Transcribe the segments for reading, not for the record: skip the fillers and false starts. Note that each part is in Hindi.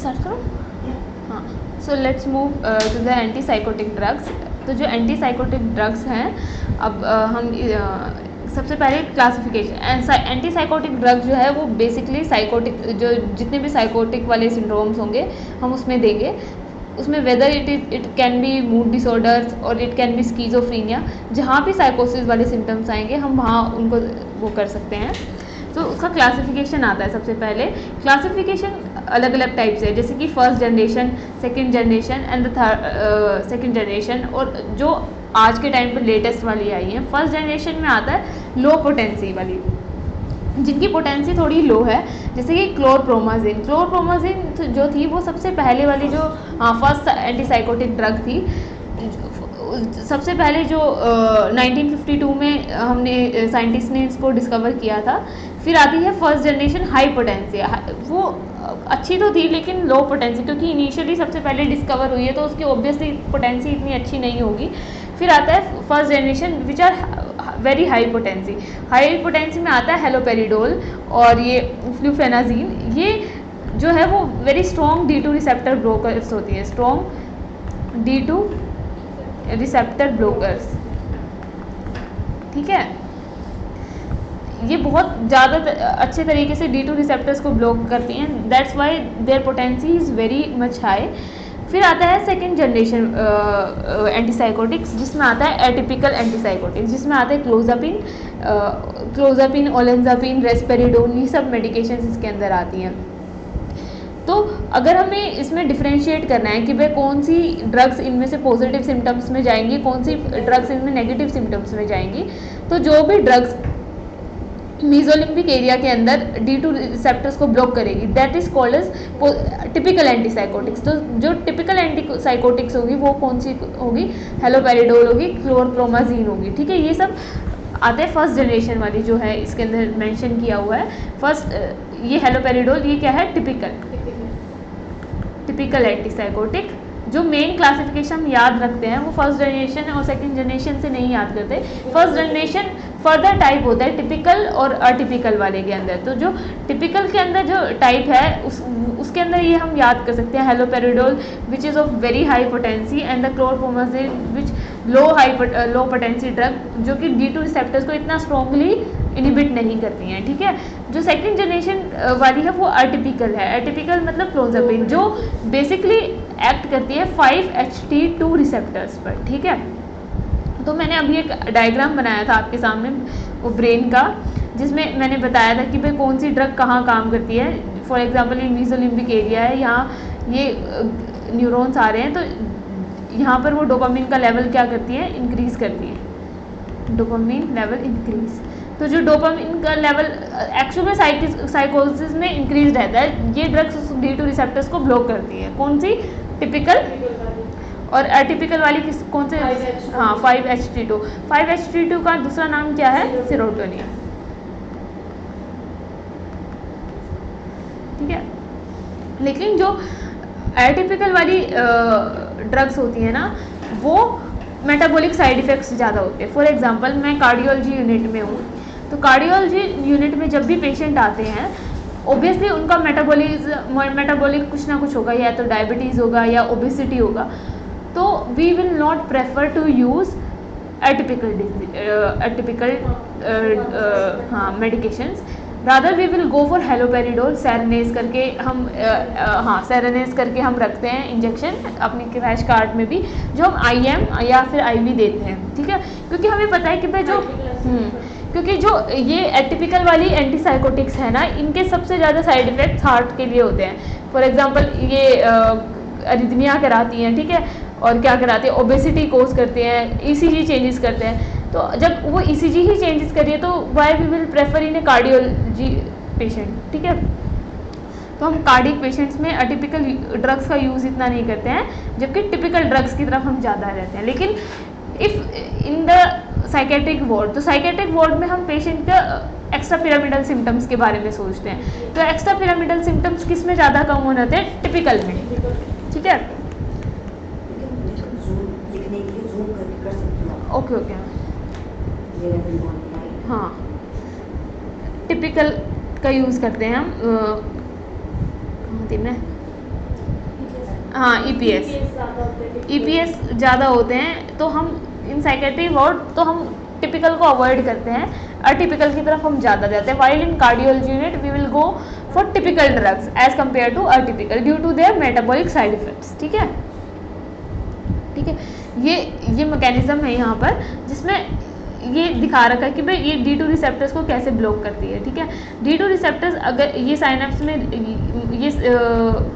स्टार्ट करो। हाँ, so let's move to the anti psychotic drugs. तो जो एंटी साइकोटिक ड्रग्स हैं, अब हम सबसे पहले क्लासिफिकेशन। एंटी साइकोटिक ड्रग जो है वो बेसिकली साइकोटिक, जो जितने भी साइकोटिक वाले सिंड्रोम्स होंगे हम उसमें देंगे। उसमें whether it can be mood disorders और इट कैन बी स्कीजोफ्रीनिया, जहाँ भी साइकोसिस वाले सिम्टम्स आएंगे हम वहाँ उनको वो कर सकते हैं। तो उसका क्लासिफिकेशन आता है। सबसे पहले क्लासिफिकेशन अलग अलग टाइप से है, जैसे कि first generation, second generation and the second generation, और जो आज के टाइम पर लेटेस्ट वाली आई है। फर्स्ट जनरेशन में आता है लो पोटेंसी वाली, जिनकी पोटेंसी थोड़ी लो है, जैसे कि क्लोरप्रोमाजिन। क्लोरप्रोमाजिन जो थी वो सबसे पहले वाली जो फर्स्ट एंटीसाइकोटिक ड्रग थी। सबसे पहले जो 1952 में हमने साइंटिस्ट ने इसको डिस्कवर किया था। फिर आती है फर्स्ट जनरेशन हाई पोटेंसी। वो अच्छी तो थी लेकिन लो पोटेंसी, क्योंकि इनिशियली सबसे पहले डिस्कवर हुई है तो उसकी ऑब्वियसली पोटेंसी इतनी अच्छी नहीं होगी। फिर आता है first generation which are very high potency. High potency में आता है हेलोपेरिडोल और ये फ्लूफेनाजीन। ये जो है वो very strong D2 receptor blockers होती है, स्ट्रॉन्ग D2 रिसेप्टर ब्लॉकर्स। ठीक है, ये बहुत ज़्यादा अच्छे तरीके से D2 रिसेप्टर्स को ब्लॉक करती हैं, that's why their potency is very much high. फिर आता है सेकेंड जनरेशन एंटीसाइकोटिक्स, जिसमें आता है एटिपिकल एंटीसाइकोटिक्स, जिसमें आता है क्लोजापिन, ओलेंजापिन, रेस्पेरिडोन, ये सब मेडिकेशंस इसके अंदर आती हैं। तो अगर हमें इसमें डिफ्रेंशिएट करना है कि भाई कौन सी ड्रग्स इनमें से पॉजिटिव सिम्टम्स में जाएंगी, कौन सी ड्रग्स इनमें नेगेटिव सिम्टम्स में जाएंगी, तो जो भी ड्रग्स मीजोलिम्बिक एरिया के अंदर D2 रिसेप्टर्स को ब्लॉक करेगी, that is called as typical antipsychotics. तो जो टिपिकल एंटीसाइकोटिक्स होगी वो कौन सी होगी? हेलोपेरिडोल होगी, क्लोरप्रोमाजीन होगी। ठीक है, ये सब आते हैं फर्स्ट जनरेशन वाली जो है इसके अंदर मेंशन किया हुआ है। फर्स्ट ये हेलोपेरिडोल, ये क्या है? Typical antipsychotic. जो मेन क्लासिफिकेशन हम याद रखते हैं वो फर्स्ट जनरेशन और सेकंड जनरेशन से नहीं याद करते। फर्स्ट जनरेशन फर्दर टाइप होता है टिपिकल और अटिपिकल वाले के अंदर। तो जो टिपिकल के अंदर जो टाइप है उसके अंदर ये हम याद कर सकते हैं haloperidol which is of very high potency and the chlorpromazine which low potency drug, जो कि D2 रिसेप्टर्स को इतना स्ट्रॉन्गली इनिबिट नहीं करती हैं। ठीक है, जो सेकंड जनरेशन वाली है वो अटिपिकल है। अटिपिकल मतलब क्लोजापिन, जो बेसिकली एक्ट करती है 5-HT2 रिसेप्टर्स पर। ठीक है, तो मैंने अभी एक डायग्राम बनाया था आपके सामने वो ब्रेन का, जिसमें मैंने बताया था कि भाई कौन सी ड्रग कहाँ काम करती है। फॉर एग्जांपल ये मीजोलिम्बिक एरिया है, यहाँ ये न्यूरॉन्स आ रहे हैं, तो यहाँ पर वो डोपामिन का लेवल क्या करती है? इंक्रीज करती है, डोपामिन लेवल इंक्रीज। तो जो डोपामिन का लेवल एक्चुअल में साइकोसिस में इंक्रीज रहता है, ये ड्रग्स D2 रिसेप्टर्स को ब्लॉक करती है। कौन सी? टिपिकल और एटिपिकल वाली किस कौन से? हाँ, 5-HT2। 5-HT2 का दूसरा नाम क्या है? सेरोटोनिन। ठीक है, लेकिन जो एटिपिकल वाली ड्रग्स होती है ना, वो मेटाबॉलिक साइड इफ़ेक्ट्स ज़्यादा होते हैं। फॉर एग्जांपल मैं कार्डियोलॉजी यूनिट में हूँ, तो कार्डियोलॉजी यूनिट में जब भी पेशेंट आते हैं, ओबियसली उनका मेटाबॉलिक कुछ ना कुछ होगा, या तो डायबिटीज़ होगा या ओबेसिटी होगा। तो we will not prefer to use atypical medications, rather we will go for haloperidol. Serenace करके हम सेरेनेज करके हम रखते हैं इंजेक्शन अपनी क्रैश कार्ड में भी, जो हम IM या फिर IV देते हैं। ठीक है, क्योंकि हमें पता है कि भाई जो क्योंकि जो ये एटिपिकल वाली एंटीसाइकोटिक्स है ना, इनके सबसे ज़्यादा साइड इफ़ेक्ट्स हार्ट के लिए होते हैं। फॉर एग्जांपल ये अरिथमिया कराती हैं। ठीक है, और क्या कराती है? ओबेसिटी कोज करते हैं, ECG चेंजेस करते हैं। तो जब वो ECG ही चेंजेस करिए तो why we will prefer in a cardiology patient. ठीक है, तो हम कार्डिक पेशेंट्स में अटिपिकल ड्रग्स का यूज़ इतना नहीं करते हैं, जबकि टिपिकल ड्रग्स की तरफ हम ज़्यादा रहते हैं। लेकिन if in the psychiatric ward, तो साइकेट्रिक वार्ड में हम पेशेंट का एक्स्ट्रा पिरामिडल सिम्टम्स के बारे में सोचते हैं। तो एक्स्ट्रा पिरामिडल सिम्टम्स किस में ज़्यादा कम होने होते हैं? टिपिकल में। ठीक है, ओके हाँ, टिपिकल का यूज़ करते हैं हम। कहाँ थी मैं? हाँ EPS ज़्यादा होते हैं, तो हम इन साइकेट्री वार्ड तो हम टिपिकल को अवॉइड करते हैं, अटिपिकल की तरफ हम ज़्यादा जाते हैं। While in cardiology unit we will go for typical drugs as compare to atypical due to their metabolic side effects. ठीक है, ठीक है, ये मैकेनिज्म है यहाँ पर, जिसमें ये दिखा रखा है कि भाई ये D2 रिसेप्टर्स को कैसे ब्लॉक करती है। ठीक है, D2 रिसेप्टर्स अगर ये साइनेप्स में ये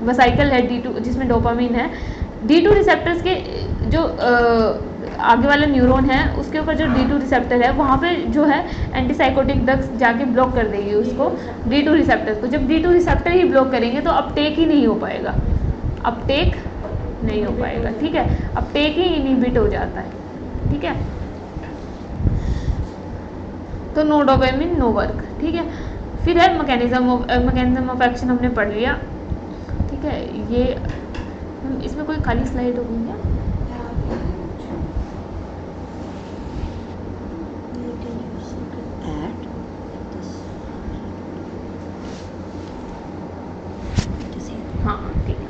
वेसिकल है D2 जिसमें डोपामिन है, D2 रिसेप्टर्स के जो आगे वाला न्यूरॉन है उसके ऊपर जो D2 रिसेप्टर है वहाँ पे जो है एंटीसाइकोटिक ड्रग्स जाके ब्लॉक कर देगी उसको, D2 रिसेप्टर्स को। जब D2 रिसेप्टर ही ब्लॉक करेंगे तो अपटेक ही नहीं हो पाएगा, अपटेक नहीं हो पाएगा। ठीक है, अपटेक ही इनहिबिट हो जाता है। ठीक है, तो नो डोपामिन नो वर्क। ठीक है, फिर है मैकेनिज्म ऑफ एक्शन हमने पढ़ लिया। ठीक है, ये इसमें कोई खाली स्लाइड हो गई क्या? हाँ ठीक है,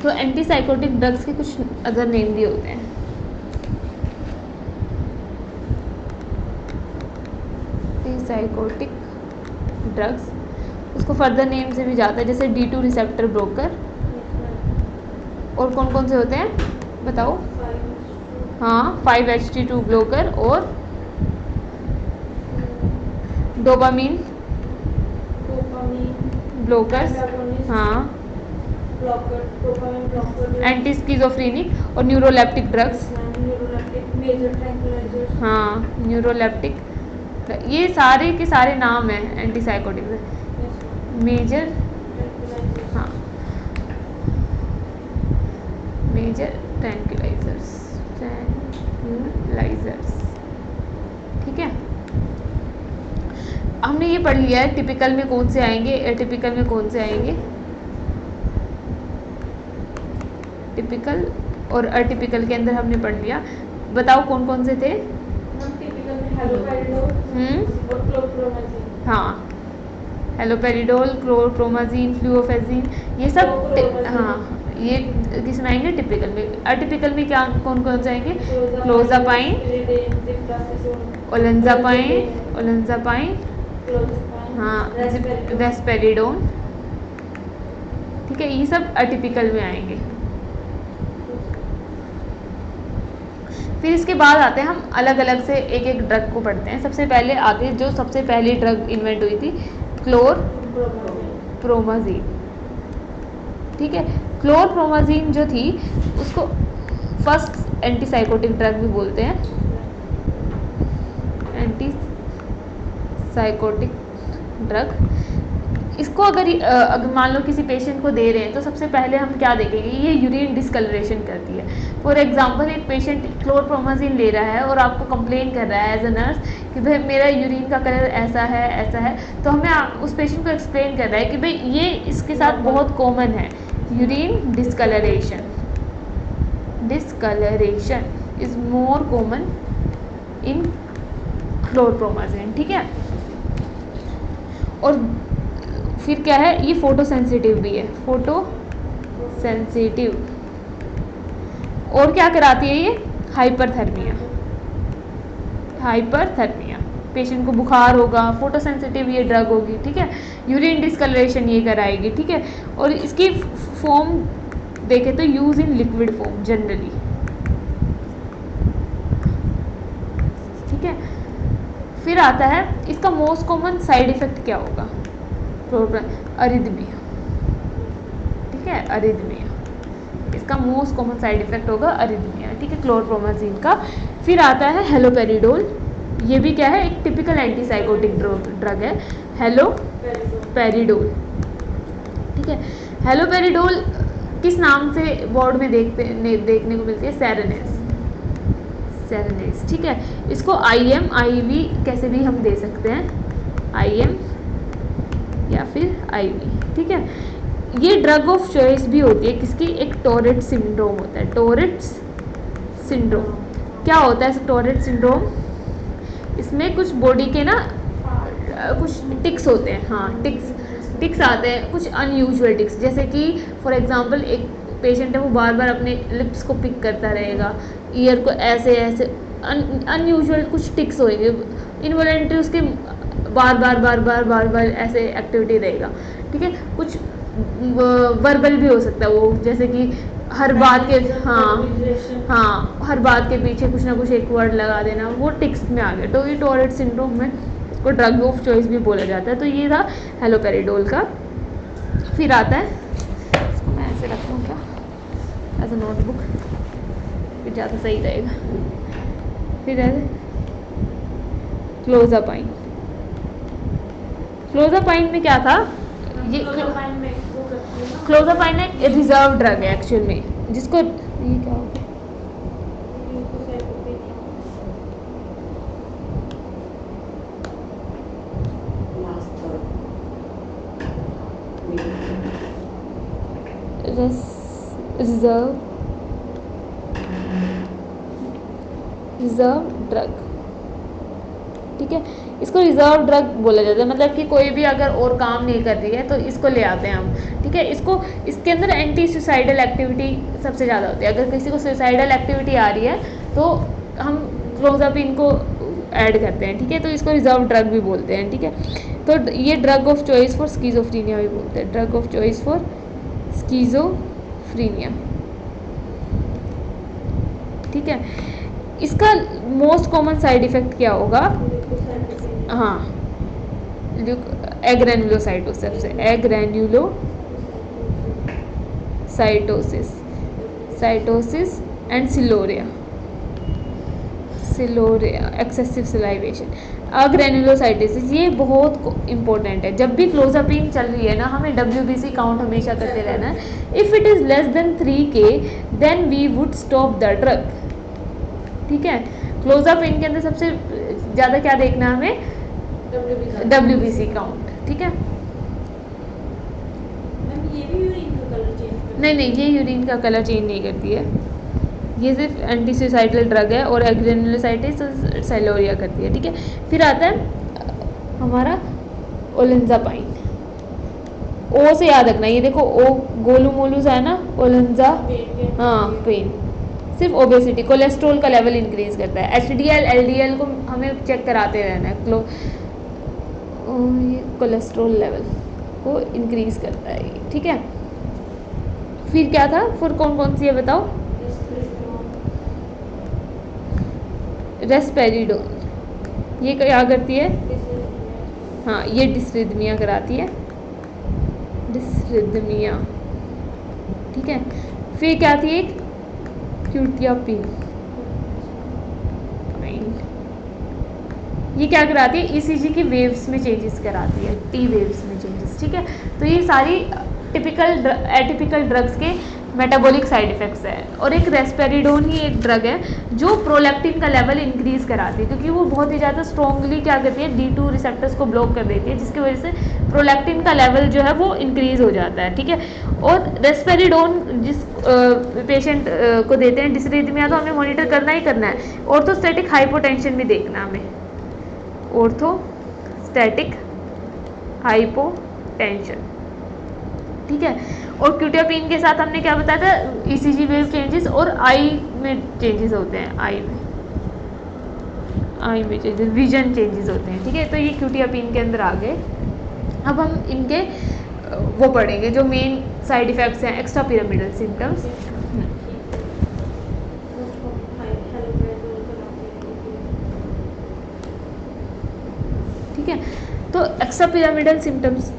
तो एंटीसाइकोटिक ड्रग्स के कुछ अदर नेम भी होते हैं। एंटीसाइकोटिक ड्रग्स उसको फर्दर नेम से भी जाता है, जैसे D2 रिसेप्टर ब्लॉकर। और कौन कौन से होते हैं बताओ? हाँ, 5-HT2 ब्लॉकर और डोपामिन ब्लॉकर्स। हाँ, एंटी स्किज़ोफ्रेनिक और न्यूरोलेप्टिक ड्रग्स। हाँ, न्यूरोलेप्टिक, ये सारे के सारे नाम हैं एंटीसाइकोटिक मेजर। हाँ, मेजर ट्रैंक्विलाइजर्स। ठीक है, हमने ये पढ़ लिया है टिपिकल में कौन से आएंगे, एटिपिकल में कौन से आएंगे। टिपिकल और अटिपिकल के अंदर हमने पढ़ लिया। बताओ कौन कौन से थे? हाँ, हेलोपेरिडोल, क्लोरप्रोमाजीन, फ्लूओफेजिन, ये सब। हाँ, ये किसमें आएंगे? टिपिकल में। अटिपिकल में क्या कौन कौन से आएंगे? क्लोजापाइन, ओलेंजापाइन, हाँ, वेस्पेरिडोन। ठीक है, ये सब अटिपिकल में आएंगे। फिर इसके बाद आते हैं हम अलग अलग से एक एक ड्रग को पढ़ते हैं। सबसे पहले आगे जो सबसे पहली ड्रग इन्वेंट हुई थी, क्लोरप्रोमाजीन। ठीक है, क्लोरप्रोमाजीन जो थी उसको फर्स्ट एंटीसाइकोटिक ड्रग भी बोलते हैं, एंटीसाइकोटिक ड्रग। इसको अगर मान लो किसी पेशेंट को दे रहे हैं तो सबसे पहले हम क्या देखेंगे, ये यूरिन डिस्कलरेशन करती है। फॉर एग्जांपल, एक पेशेंट क्लोरप्रोमाजीन ले रहा है और आपको कंप्लेन कर रहा है एज अ नर्स कि भाई मेरा यूरिन का कलर ऐसा है, तो हमें उस पेशेंट को एक्सप्लेन कर रहा है कि भाई ये इसके साथ बहुत कॉमन है, urine discoloration is more common in chlorpromazine. ठीक है, और फिर क्या है, ये फोटो सेंसिटिव भी है, फोटो सेंसिटिव। और क्या कराती है ये? हाइपरथर्मिया। पेशेंट को बुखार होगा, फोटो सेंसिटिव ये ड्रग होगी। ठीक है, यूरिन डिस्कलरेशन ये कराएगी। ठीक है, और इसकी फॉर्म देखें तो use in liquid form generally. ठीक है, फिर आता है इसका मोस्ट कॉमन साइड इफेक्ट क्या होगा? अरिथमिया। ठीक है, अरिथमिया इसका मोस्ट कॉमन साइड इफेक्ट होगा, अरिथमिया। ठीक है, क्लोरप्रोमाजीन का। फिर आता है हेलोपेरिडोल। ये भी क्या है? एक टिपिकल एंटीसाइकोटिक ड्रग है, हेलोपेरिडोल। ठीक है, हेलोपेरिडोल किस नाम से वर्ड में देखने को मिलती है? सेरेनेस। ठीक है, इसको IM IV कैसे भी हम दे सकते हैं, IM या फिर IV। ठीक है, ये ड्रग ऑफ चॉइस भी होती है किसकी? एक टोरेट सिंड्रोम होता है, टोरेट सिंड्रोम। क्या होता है टोरेट सिंड्रोम? इसमें कुछ बॉडी के ना कुछ टिक्स होते हैं, हाँ टिक्स आते हैं, कुछ अनयूजुअल टिक्स, जैसे कि फॉर एग्जांपल एक पेशेंट है वो बार बार अपने लिप्स को पिक करता रहेगा, ईयर को ऐसे ऐसे अनयूजुअल कुछ टिक्स होएंगे, इनवॉलेंट्री उसके बार बार ऐसे एक्टिविटी रहेगा, ठीक है। कुछ वर्बल भी हो सकता है वो, जैसे कि हर बात के हर बात के पीछे कुछ ना कुछ एक वर्ड लगा देना, वो टिक्स में आ गया। तो ये टॉरेट सिंड्रोम में इसको ड्रग ऑफ चॉइस भी बोला जाता है। तो ये था हैलोपेरिडोल का। फिर आता है, इसको मैं ऐसे रखूँ क्या एज अ नोटबुक, फिर ज़्यादा सही रहेगा। फिर ऐसे क्लोज़ापाइन। क्लोज़ापाइन में क्या था, ये क्लोज़ापाइन एक रिजर्व ड्रग है एक्चुअल में, जिसको ये क्या होता है, रिजर्व ड्रग, ठीक है। इसको रिजर्व ड्रग बोला जाता है, मतलब कि कोई भी अगर और काम नहीं कर रही है तो इसको ले आते हैं हम, ठीक है। इसके अंदर एंटी सुसाइडल एक्टिविटी सबसे ज़्यादा होती है। अगर किसी को सुसाइडल एक्टिविटी आ रही है तो हम क्लोज़ापिन को ऐड करते हैं, ठीक है। तो इसको रिजर्व ड्रग भी बोलते हैं, ठीक है। तो ये ड्रग ऑफ चॉइस फॉर स्किज़ोफ्रीनिया भी बोलते हैं, ड्रग ऑफ चॉइस फॉर स्किज़ोफ्रीनिया, ठीक है। इसका मोस्ट कॉमन साइड इफ़ेक्ट क्या होगा, हाँ एग्रेन्युलोसाइटोसिस, साइटोसिस एंड सिलोरिया, एक्सेसिव सलाइवेशन, अग्रेन्युलोसाइटिस, ये बहुत इंपॉर्टेंट है। जब भी क्लोज़ापिन चल रही है ना, हमें WBC काउंट हमेशा करते रहना है। If it is less then 3K then we would stop the drug, ठीक है। क्लोज़ापिन के अंदर सबसे ज़्यादा क्या देखना है हमें, WBC काउंट, ठीक है। ये भी यूरिन का कलर चेंज, नहीं ये यूरिन का कलर चेंज नहीं करती है, ये सिर्फ एंटी सुसाइडल ड्रग है, और एग्रेन्युलोसाइटिस सिलोरिया करती है, ठीक है। फिर आता है हमारा ओलेंजापाइन, ओ से याद रखना, ये देखो ओ गोलू मोलू सा है ना, ओलेंजा, हाँ पेन, सिर्फ ओबेसिटी, कोलेस्ट्रॉल का लेवल इंक्रीज करता है। HDL LDL को हमें चेक कराते रहना है, ये कोलेस्ट्रॉल लेवल को इंक्रीज करता है, ठीक है। फिर क्या था, फिर कौन कौन सी है बताओ, रेस्पेरिडोन, ये क्या करती है, हाँ ये डिसरिथमिया कराती है, डिसरिथमिया, ठीक है। फिर क्या थी एक क्यूटियापिन, ये क्या कराती है, ECG की वेव्स में चेंजेस कराती है, T वेव्स में चेंजेस, ठीक है। तो ये सारी एटिपिकल ड्रग्स के मेटाबॉलिक साइड इफ़ेक्ट्स है। और एक रेस्पेरिडोन ही एक ड्रग है जो प्रोलैक्टिन का लेवल इंक्रीज़ कराती है, क्योंकि वो बहुत ही ज़्यादा स्ट्रॉन्गली क्या करती है, D2 रिसेप्टर्स को ब्लॉक कर देती है, जिसकी वजह से प्रोलैक्टिन का लेवल जो है वो इंक्रीज़ हो जाता है, ठीक है। और रेस्पेरिडोन जिस पेशेंट को देते हैं डिसरिथमिया, तो हमें मॉनिटर करना ही करना है। ऑर्थोस्टैटिक हाइपोटेंशन भी देखना हमें, ऑर्थोस्टैटिक हाइपोटेंशन, ठीक है। और क्यूटियापिन के साथ हमने क्या बताया था, ECG वेव चेंजेस, और आई में चेंजेस होते हैं, आई में चेंजेस, विजन चेंजेस होते हैं, ठीक है। तो ये क्यूटियापिन के अंदर आ गए। अब हम इनके वो पढ़ेंगे जो मेन साइड इफ़ेक्ट्स हैं, एक्स्ट्रा पिरामिडल सिम्टम्स, ठीक है। तो extra pyramidal symptoms,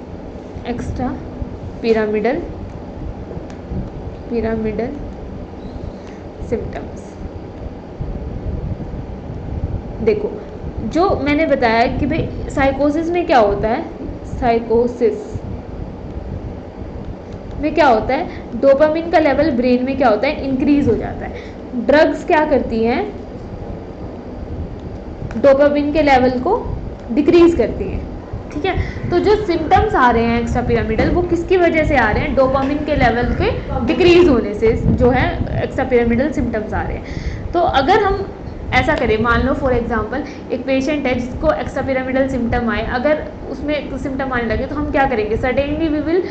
extra pyramidal symptoms, देखो जो मैंने बताया कि भाई साइकोसिस में क्या होता है, साइकोसिस में क्या होता है, डोपामिन का लेवल ब्रेन में क्या होता है, इंक्रीज हो जाता है। ड्रग्स क्या करती हैं, डोपामिन के लेवल को डिक्रीज करती हैं, ठीक है। तो जो सिम्टम्स आ रहे हैं एक्स्ट्रा पिरामिडल, वो किसकी वजह से आ रहे हैं, डोपामिन के लेवल के डिक्रीज होने से जो है एक्स्ट्रा पिरामिडल सिम्टम्स आ रहे हैं। तो अगर हम ऐसा करें, मान लो फॉर एग्जांपल एक पेशेंट है जिसको एक्स्ट्रा पिरामिडल सिम्टम आए, अगर उसमें सिम्टम आने लगे तो हम क्या करेंगे, suddenly we will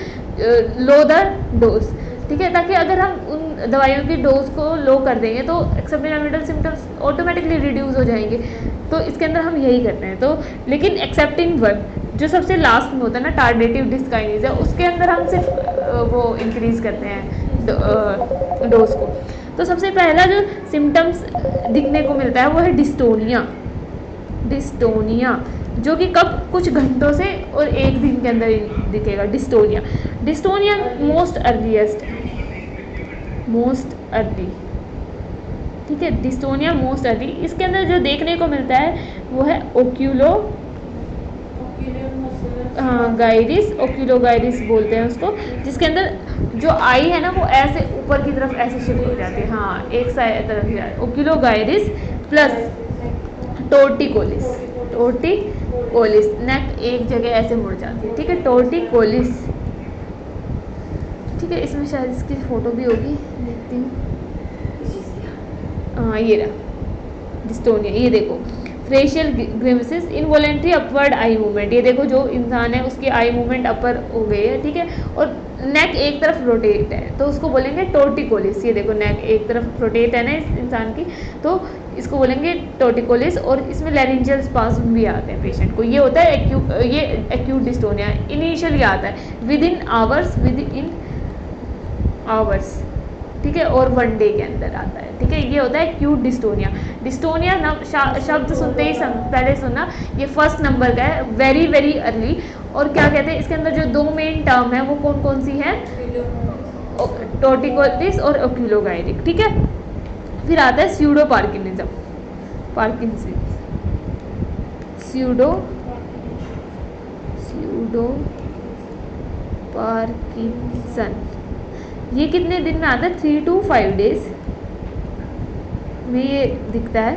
low the dose, ठीक है, ताकि अगर हम उन दवाइयों की डोज को लो कर देंगे तो extra pyramidal symptoms automatically reduce हो जाएंगे। तो इसके अंदर हम यही करते हैं। तो लेकिन एक्सेप्टिंग वन, जो सबसे लास्ट में होता है ना टार्डेटिव डिस्काइनेसिया, उसके अंदर हम सिर्फ वो इंक्रीज़ करते हैं डोज को। तो सबसे पहला जो सिम्टम्स दिखने को मिलता है वो है डिस्टोनिया। डिस्टोनिया जो कि कब, कुछ घंटों से और एक दिन के अंदर ही दिखेगा dystonia. Dystonia most earliest, most early, ठीक है, डिस्टोनिया मोस्ट अर्ली। इसके अंदर जो देखने को मिलता है वो है ओक्यूलो गाइरिस, ओक्यूलोगाइरिस बोलते हैं उसको, जिसके अंदर जो आई है ना वो ऐसे ऊपर की तरफ ऐसे शिफ्ट हो जाती है, हाँ एक साइड तरफ ही जाती है, ओक्यूलोगाइरिस प्लस टोर्टिकोलिस, टोर्टिकोलिस, नेक एक जगह ऐसे मुड़ जाती है, ठीक है, टोर्टिकोलिस, ठीक है। इसमें शायद इसकी फ़ोटो भी होगी, देखती हूँ, हाँ ये रहा डिस्टोनिया, ये देखो facial grimaces, involuntary upward eye movement, ये देखो जो इंसान है उसकी आई मूवमेंट अपर हो गई है, ठीक है, और नेक एक तरफ रोटेट है तो उसको बोलेंगे टोर्टिकोलिस। ये देखो नेक एक तरफ रोटेट है ना इस इंसान की, तो इसको बोलेंगे टोर्टिकोलिस। और इसमें लैरिंजियल स्पाज्म भी आते हैं पेशेंट को। ये होता है ये एक्यूट डिस्टोनिया इनिशियली आता है विद इन आवर्स, ठीक है, और 1 डे के अंदर आता है, ठीक है। ये होता है एक्यूट डिस्टोनिया। डिस्टोनिया शब्द सुनते ही पहले सुनना, ये फर्स्ट नंबर का है, वेरी वेरी अर्ली। और क्या कहते हैं इसके अंदर जो 2 मेन टर्म है वो कौन कौन सी है, टोर्टिकोलिस और ओक्यूलोगाइरिक, ठीक है। फिर आता है स्यूडो पार्किनिज्म, स्यूडो पार्किंसन। ये कितने दिन में आता है, 3 to 5 डेज में ये दिखता है।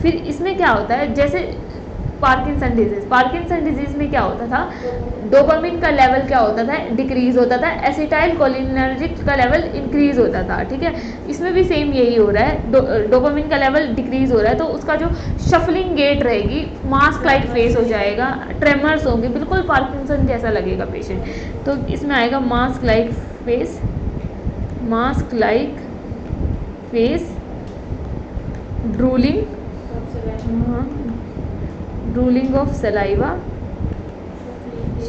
फिर इसमें क्या होता है, जैसे पार्किंसन डिजीज में क्या होता था, डोपामिन का लेवल क्या होता था, डिक्रीज होता था, एसिटाइल कोलिनर्जिक का लेवल इंक्रीज होता था, ठीक है। इसमें भी सेम यही हो रहा है, डोपामिन का लेवल डिक्रीज हो रहा है तो उसका जो शफलिंग गेट रहेगी, मास्क लाइक फेस हो जाएगा, ट्रेमर्स होंगे, बिल्कुल पार्किंसन जैसा लगेगा पेशेंट। तो इसमें आएगा mask like face, drooling of saliva,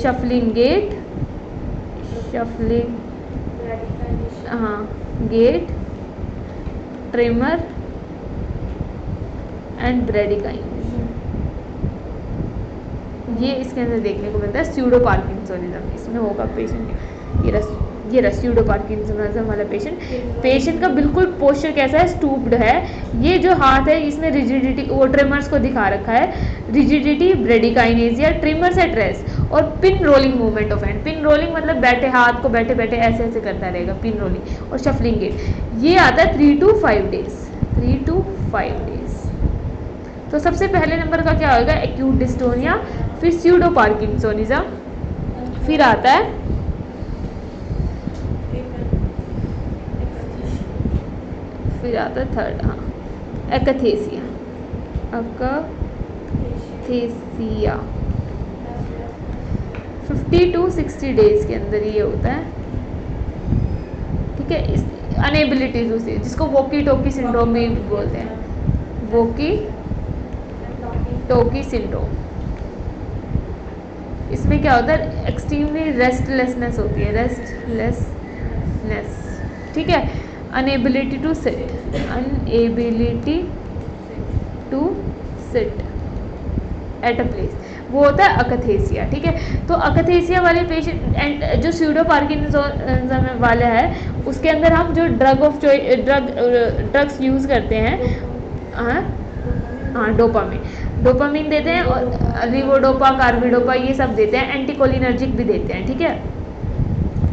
shuffling gait, gait, tremor and bradykinesia. ये इसके अंदर देखने को मिलता है स्यूडो पार्किंसोनिज्म। इसमें होगा पेशेंट ये रहा स्यूडो पार्किंसोनिज्म वाला पेशेंट का बिल्कुल पोस्चर कैसा है, स्टूप्ड है। ये जो हाथ है इसमें रिजिडिटी, वो ट्रिमर्स को दिखा रखा है, रिजिडिटी, ब्रेडिकाइनेसिया, ट्रिमर्स एट रेस्ट और pin rolling movement of hand. Pin rolling मतलब बैठे हाथ को बैठे बैठे ऐसे ऐसे करता रहेगा, पिन रोलिंग, और शफलिंग गेट। ये आता है 3 to 5 डेज। तो सबसे पहले नंबर का क्या होगा, एक्यूट डिस्टोनिया, फिर स्यूडो पार्किंसोनिज्म, फिर आता है थर्ड, एकथेसिया। 50 to 60 डेज के अंदर ये होता है, ठीक है। इस अनेबिलिटी टू सी, जिसको वोकी टोकी सिंड्रोम भी बोलते हैं, वोकी टोकी सिंड्रोम। इसमें क्या होता है, एक्सट्रीमली रेस्टलेसनेस होती है, ठीक है। Inability to sit at a place, वो होता है अकथेसिया, ठीक है। तो अकथेसिया वाले पेशेंट एंड जो स्यूडो पार्किंसोनिज्म वाला है उसके अंदर हम जो ड्रग्स यूज़ करते हैं, डोपामिन देते हैं और रिवोडोपा, कार्बिडोपा ये सब देते हैं, एंटीकोलिनर्जिक भी देते हैं, ठीक है,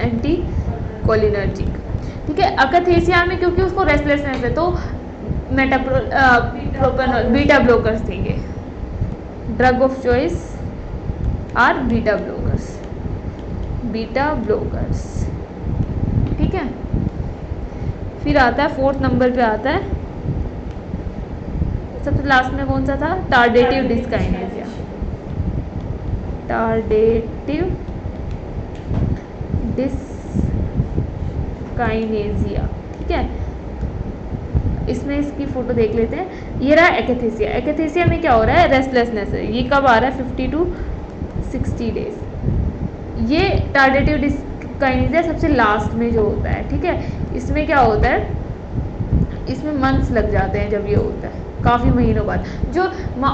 एंटीकोलिनर्जिक, ठीक है। अकथेसिया में क्योंकि उसको रेस्टलेसनेस है तो प्रोपेनॉल, बीटा ब्लोकर्स देंगे। Drug of choice are beta blockers, ठीक है। फिर आता है 4th नंबर पे आता है सबसे लास्ट में कौन सा था? टार्डेटिव डिस्काइनेसिया। टार्डेटिव डिस्काइनेसिया, ठीक है। इसमें इसकी फोटो देख लेते हैं। ये रहा एकैथेसिया। एकैथेसिया में क्या हो रहा है? रेस्टलेसनेस है। ये कब आ रहा है? 50 to 60 डेज। ये टार्डेटिव डिस्काइनेसिया सबसे लास्ट में जो होता है, ठीक है। इसमें क्या होता है? इसमें मंथ्स लग जाते हैं जब ये होता है, काफ़ी महीनों बाद। जो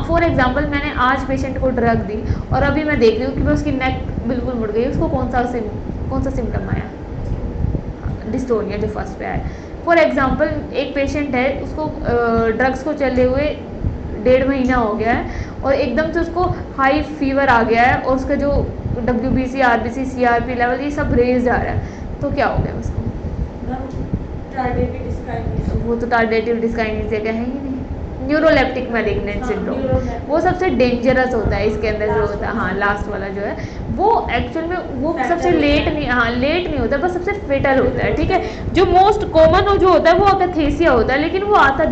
फॉर एग्जांपल मैंने आज पेशेंट को ड्रग दी और अभी मैं देख रही हूँ कि भाई उसकी नेक बिल्कुल मुड़ गई, उसको कौन सा सिम्टम आया? डिस्टोनिया जो फर्स्ट पे आया। फॉर एग्जांपल एक पेशेंट है, उसको ड्रग्स को चले हुए 1.5 महीना हो गया है और एकदम से उसको हाई फीवर आ गया है और उसका जो WBC, RBC, CRP लेवल ये सब रेज आ रहा है, तो क्या हो गया उसको? वो तो टार्डेटिव डिस्काइनेसिया क्या है ही नहीं। न्यूरोलेप्टिक मैलिग्नेंट सिंड्रोम, वो सबसे डेंजरस होता है इसके अंदर जो होता है। हाँ, लास्ट वाला जो है वो एक्चुअल में वो सबसे लेट नहीं होता, बस सबसे फेटल होता है, ठीक है। जो मोस्ट कॉमन जो होता है वो एकैथेसिया होता है, लेकिन वो आता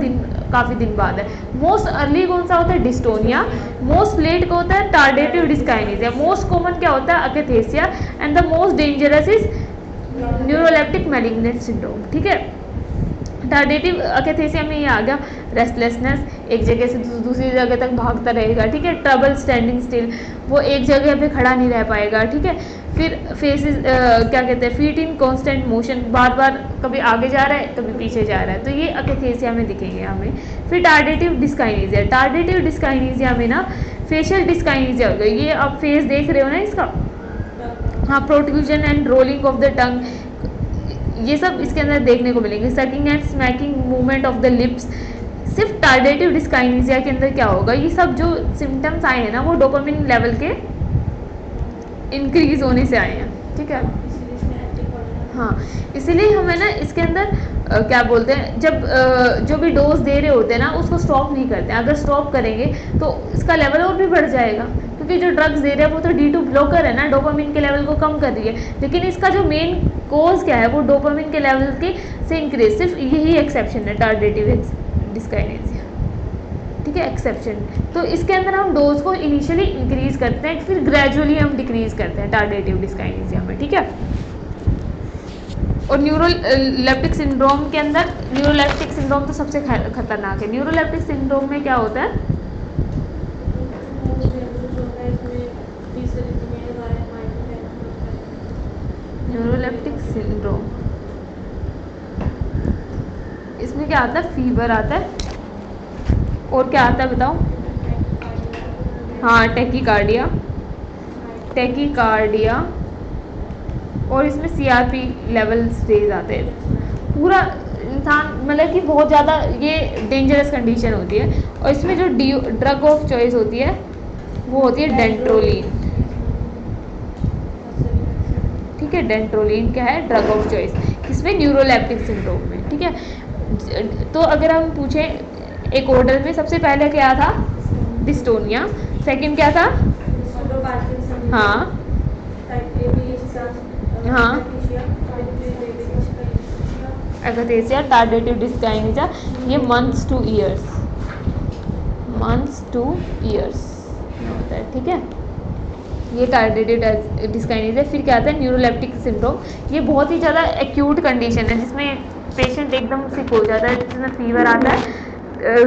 काफ़ी दिन बाद है। मोस्ट अर्ली कौन सा होता है? डिस्टोनिया। मोस्ट लेट का होता है टार्डेटिव डिस्काइनेसिया। मोस्ट कॉमन क्या होता है? Akathisia. And the most dangerous is neuroleptic malignant syndrome, ठीक है। टार्डेटिव एकैथेसिया में ये आ गया रेस्टलेसनेस, एक जगह से दूसरी जगह तक भागता रहेगा, ठीक है। ट्रबल स्टैंडिंग स्टिल, वो एक जगह पे खड़ा नहीं रह पाएगा, ठीक है। फिर फेसेस क्या कहते हैं? फीट इन कांस्टेंट मोशन, बार बार कभी आगे जा रहा है कभी पीछे जा रहा है, तो ये एकैथेसिया में दिखेंगे हमें। फिर टार्डेटिव डिस्काइनेसिया। टार्डेटिव डिस्काइनेसिया में ना फेशियल डिस्काइनेसिया हो गई। ये आप फेस देख रहे हो ना इसका, हाँ, protrusion and rolling of the tongue, ये सब इसके अंदर देखने को मिलेंगे। Sucking and smacking movement of the lips. सिर्फ टार्डेटिव डिस्काइनेसिया के अंदर क्या होगा? ये सब जो सिम्टम्स आए हैं ना वो डोपामिन लेवल के इंक्रीज होने से आए हैं, ठीक है। हाँ, इसीलिए हमें ना इसके अंदर क्या बोलते हैं, जब जो भी डोज दे रहे होते हैं ना उसको स्टॉप नहीं करते हैं। अगर स्टॉप करेंगे तो इसका लेवल और भी बढ़ जाएगा, क्योंकि जो ड्रग्स दे रहे हैं वो तो D2 ब्लॉकर है ना, डोपामिन के लेवल को कम कर रही है। लेकिन इसका जो मेन कोज क्या है? वो डोपामिन के लेवल के से इंक्रीज। सिर्फ यही एक्सेप्शन है टार्डेटिव डिस्काइनेसिया, ठीक है, एक्सेप्शन। तो इसके अंदर हम डोज को इनिशियली इंक्रीज करते हैं, फिर ग्रेजुअली हम डिक्रीज करते हैं टार्डेटिव डिस्काइनेसिया में, ठीक है। और न्यूरोलेप्टिक सिंड्रोम के अंदर, न्यूरोलेप्टिक सिंड्रोम तो सबसे खतरनाक है। न्यूरोलेप्टिक सिंड्रोम में क्या होता है? न्यूरोलेप्टिक सिंड्रोम, इसमें क्या आता है? फीवर आता है और क्या आता है बताओ? हाँ, टैकीकार्डिया और इसमें CRP लेवल्स रेज आते हैं। पूरा इंसान मतलब कि बहुत ज़्यादा ये डेंजरस कंडीशन होती है। और इसमें जो ड्रग ऑफ चॉइस होती है वो होती है डेंट्रोलिन, ठीक है। डेंट्रोलिन क्या है? ड्रग ऑफ चॉइस, किसमें? न्यूरोलेप्टिक सिंड्रोम में, ठीक है। तो अगर हम पूछें एक ऑर्डर में, सबसे पहले क्या था? डिस्टोनिया। सेकंड क्या था? हाँ हाँ, एकैथेसिया, टार्डेटिव डिस्काइनेसिया, ये मंथ्स टू ईयर्स होता है, ठीक है। ये टार्डेटिव डिस्काइनेसिया। फिर क्या आता है? Neuroleptic syndrome. ये बहुत ही ज़्यादा एक्यूट कंडीशन है जिसमें पेशेंट एकदम सिक हो जाता है, जिसमें फीवर आता है,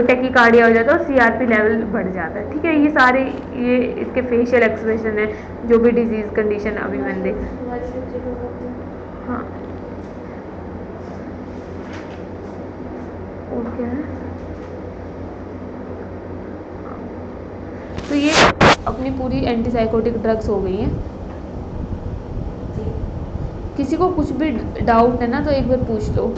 टैकीकार्डिया हो जाता है और CRP लेवल बढ़ जाता है, ठीक है। ये सारे ये इसके फेशियल एक्सप्रेशन है, जो भी डिजीज़ कंडीशन अभी मैंने देखी। हाँ, और क्या है? तो ये अपनी पूरी एंटीसाइकोटिक ड्रग्स हो गई हैं। किसी को कुछ भी डाउट है ना तो एक बार पूछ लो।